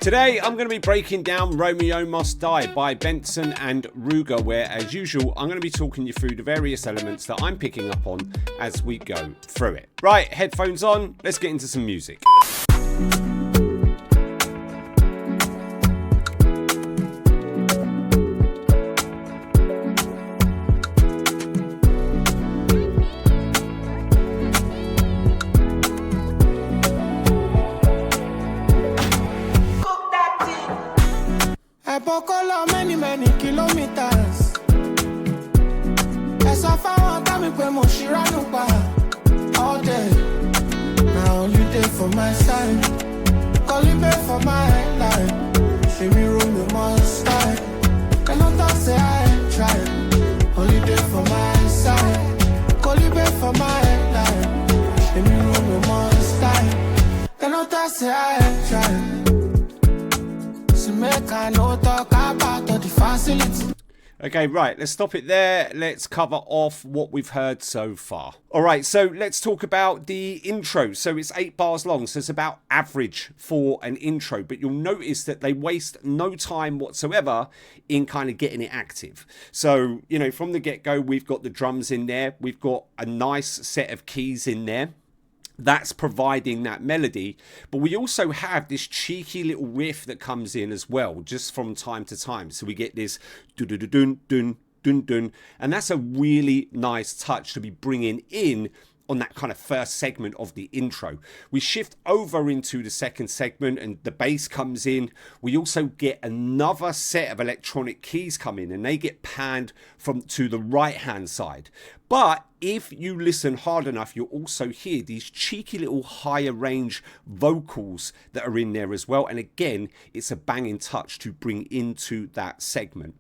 Today I'm going to be breaking down Romeo Must Die by BNXN and Ruger, where as usual I'm going to be talking you through the various elements that I'm picking up on as we go through it. Right, headphones on, let's get into some music. Many kilometers. As I found out, all day. Now you there for my side, calling back for my life. Say me Romeo Must Die. And not say I tried. Only there for my side, calling back for my life. Say me Romeo Must Die. And not say I tried. Okay, right, let's stop it there. Let's cover off what we've heard so far. All right, so let's talk about the intro. So it's 8 bars long, so it's about average for an intro, but you'll notice that they waste no time whatsoever in kind of getting it active. So, you know, from the get-go, we've got the drums in there. We've got a nice set of keys in there. That's providing that melody, but we also have this cheeky little riff that comes in as well, just from time to time. So we get this dun dun dun dun, and that's a really nice touch to be bringing in on that kind of first segment of the intro. We shift over into the second segment and the bass comes in. We also get another set of electronic keys come in and they get panned from to the right hand side. But if you listen hard enough, you'll also hear these cheeky little higher range vocals that are in there as well. And again, it's a banging touch to bring into that segment.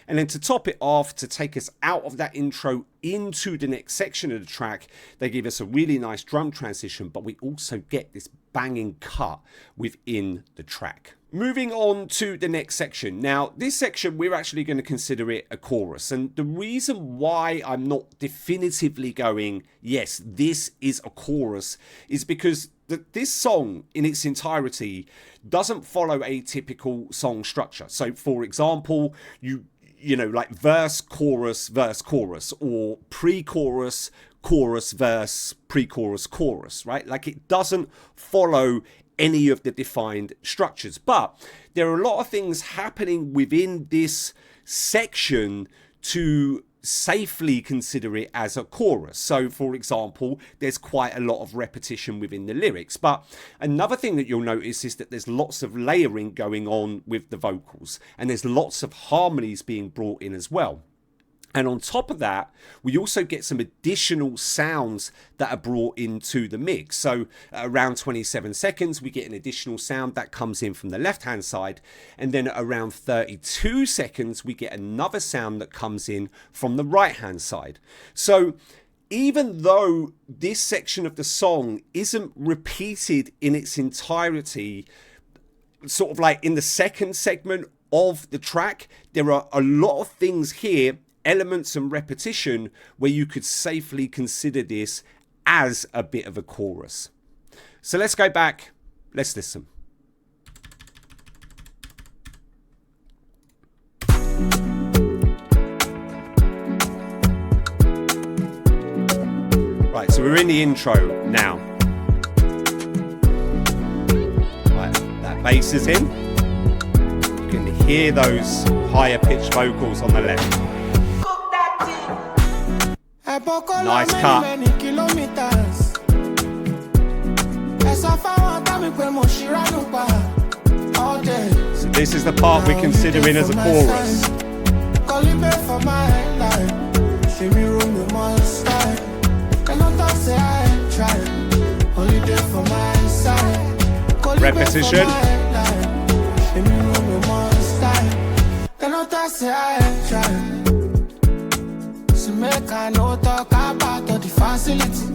And then to top it off, to take us out of that intro into the next section of the track, they give us a really nice drum transition, but we also get this banging cut within the track. Moving on to the next section. Now, this section, we're actually going to consider it a chorus. And the reason why I'm not definitively going, yes, this is a chorus, is because this song in its entirety doesn't follow a typical song structure. So, for example, you know, like verse, chorus, or pre-chorus, chorus, verse, pre-chorus, chorus, right? Like it doesn't follow any of the defined structures, but there are a lot of things happening within this section to safely consider it as a chorus. So for example, there's quite a lot of repetition within the lyrics, but another thing that you'll notice is that there's lots of layering going on with the vocals and there's lots of harmonies being brought in as well. And on top of that, we also get some additional sounds that are brought into the mix. So at around 27 seconds, we get an additional sound that comes in from the left-hand side. And then at around 32 seconds, we get another sound that comes in from the right-hand side. So even though this section of the song isn't repeated in its entirety, sort of like in the second segment of the track, there are a lot of things here, elements and repetition, where you could safely consider this as a bit of a chorus. So let's go back, let's listen. Right, so we're in the intro now. Right, that bass is in. You can hear those higher pitched vocals on the left. Nice cut. So this is the part we're considering as a chorus. Repetition. Make I no talk about all the facility,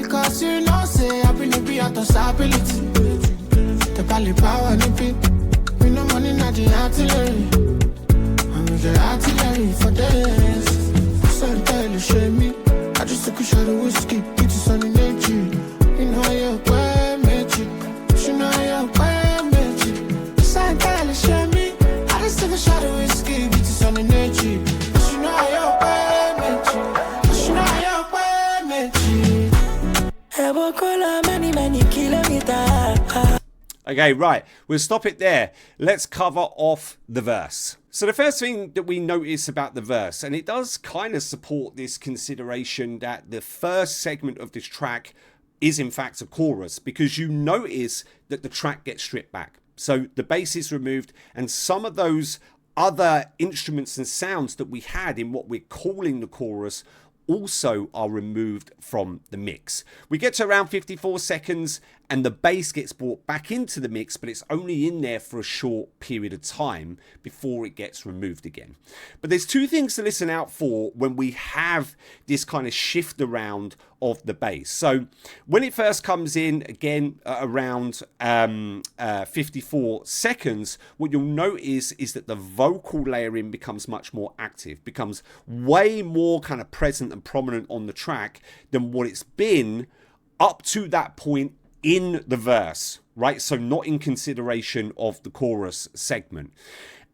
because you know say I been be out of stability. The bally power the beat, we no money not the artillery. I'm the artillery for days. So tell you shame me, I just took a shot of whiskey, it is on the nature. You know you're quite magic, you know you're quite magic. Okay, right. We'll stop it there. Let's cover off the verse. So the first thing that we notice about the verse, and it does kind of support this consideration that the first segment of this track is in fact a chorus, because you notice that the track gets stripped back. So the bass is removed, and some of those other instruments and sounds that we had in what we're calling the chorus also are removed from the mix. We get to around 54 seconds and the bass gets brought back into the mix, but it's only in there for a short period of time before it gets removed again. But there's two things to listen out for when we have this kind of shift around of the bass. So when it first comes in, again, around 54 seconds, what you'll notice is that the vocal layering becomes much more active, becomes way more kind of present and prominent on the track than what it's been up to that point in the verse, right? So not in consideration of the chorus segment.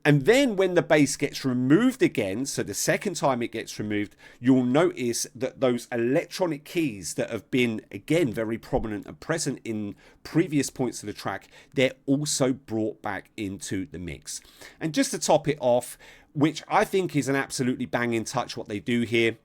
And then when the bass gets removed again, so the second time it gets removed, you'll notice that those electronic keys that have been, again, very prominent and present in previous points of the track, they're also brought back into the mix. And just to top it off, which I think is an absolutely banging touch what they do here,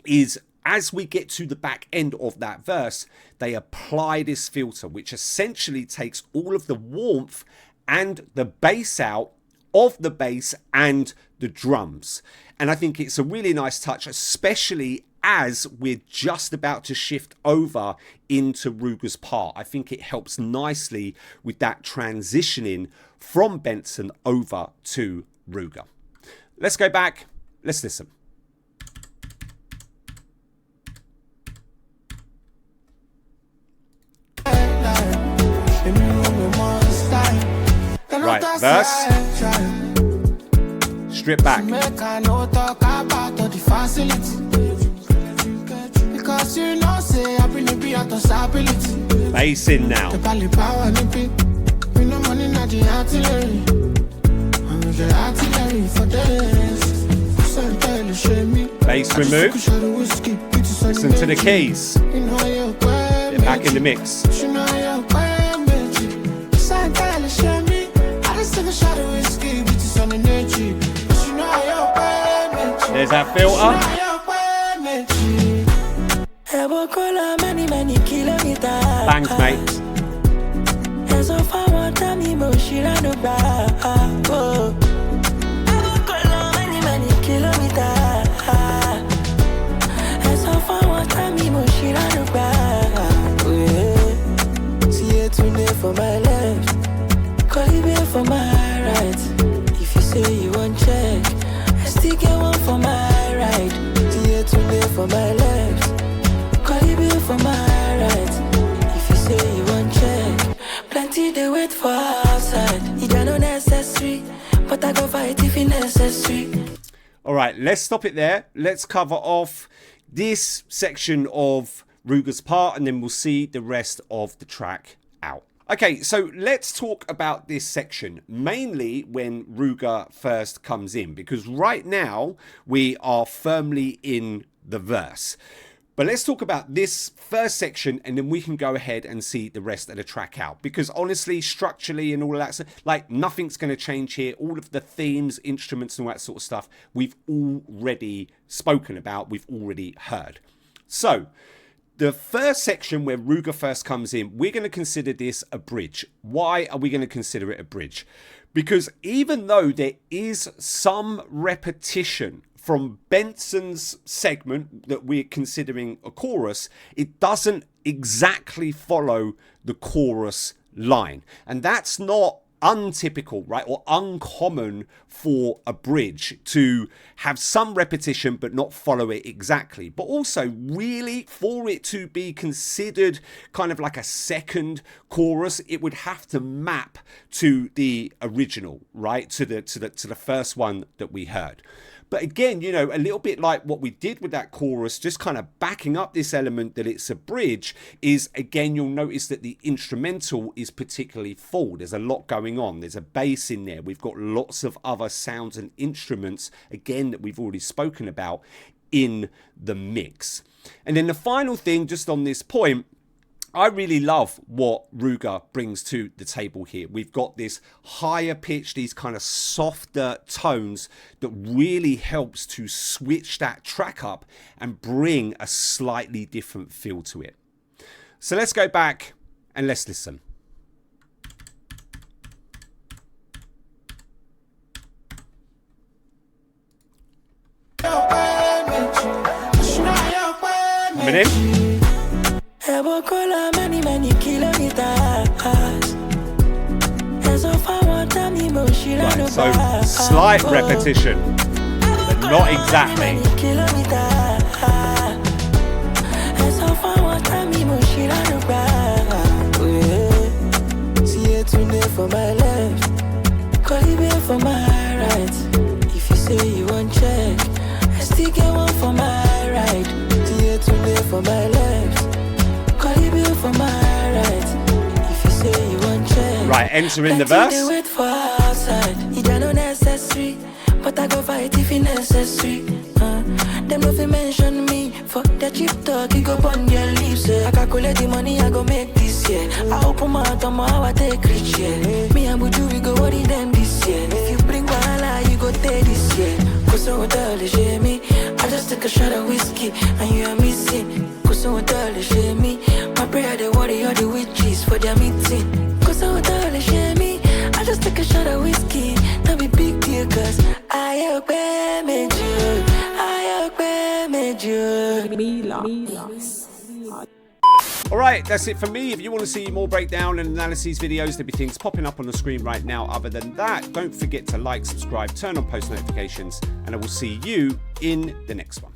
is as we get to the back end of that verse, they apply this filter, which essentially takes all of the warmth and the bass out of the bass and the drums. And I think it's a really nice touch, especially as we're just about to shift over into Ruger's part. I think it helps nicely with that transitioning from Benson over to Ruger. Let's go back. Let's listen. Right, verse. Strip back. Bass in now. Bass removed. Listen to the keys. They're back in the mix. There's that filter. Bangs, mate. For my left, call it for my right. If you say you want check, I still get one for my right. Here today for my left, call it for my right. If you say you want check, plenty they wait for outside. It are not necessary, but I go fight if it's necessary. All right, let's stop it there. Let's cover off this section of Ruger's part, and then we'll see the rest of the track out. Okay, so let's talk about this section, mainly when Ruger first comes in, because right now we are firmly in the verse. But let's talk about this first section, and then we can go ahead and see the rest of the track out. Because honestly, structurally and all of that, like nothing's going to change here. All of the themes, instruments and all that sort of stuff, we've already spoken about, we've already heard. So the first section where Ruger first comes in, we're going to consider this a bridge. Why are we going to consider it a bridge? Because even though there is some repetition from Benson's segment that we're considering a chorus, it doesn't exactly follow the chorus line. And that's not untypical, right, or uncommon for a bridge to have some repetition but not follow it exactly. But also, really, for it to be considered kind of like a second chorus, it would have to map to the original, right, to the first one that we heard. But again, you know, a little bit like what we did with that chorus, just kind of backing up this element that it's a bridge, is again, you'll notice that the instrumental is particularly full. There's a lot going on. There's a bass in there. We've got lots of other sounds and instruments, again, that we've already spoken about in the mix. And then the final thing, just on this point, I really love what Ruger brings to the table here. We've got this higher pitch, these kind of softer tones that really helps to switch that track up and bring a slightly different feel to it. So let's go back and let's listen. Coming in. Right, so slight repetition, but not exactly. For my left, call it for my right. If you say you want check, I still get one for my right. Today for my left, call it for my right. If you say you want check, right, enter in the verse. Wait for outside, it not necessary, but I go fight if it's necessary. Them no fi mention me for the cheap talk, you go burn your lips. I calculate the money I go make this year. I open my mouth, how I take rich, yeah. Me and Buju, we go worry them this year. If you bring wahala, you go take this year. Cause so tell the shame me, I just take a shot of whiskey and you are missing. Cause so tell the shame me, my prayer they worry all the witches for their meeting. Cause so tell the shame me, I just take a shot of whiskey, not be big deal. Cause I obey me, Alright, that's it for me. If you want to see more breakdown and analyses videos, there'll be things popping up on the screen right now. Other than that, don't forget to like, subscribe, turn on post notifications, and I will see you in the next one.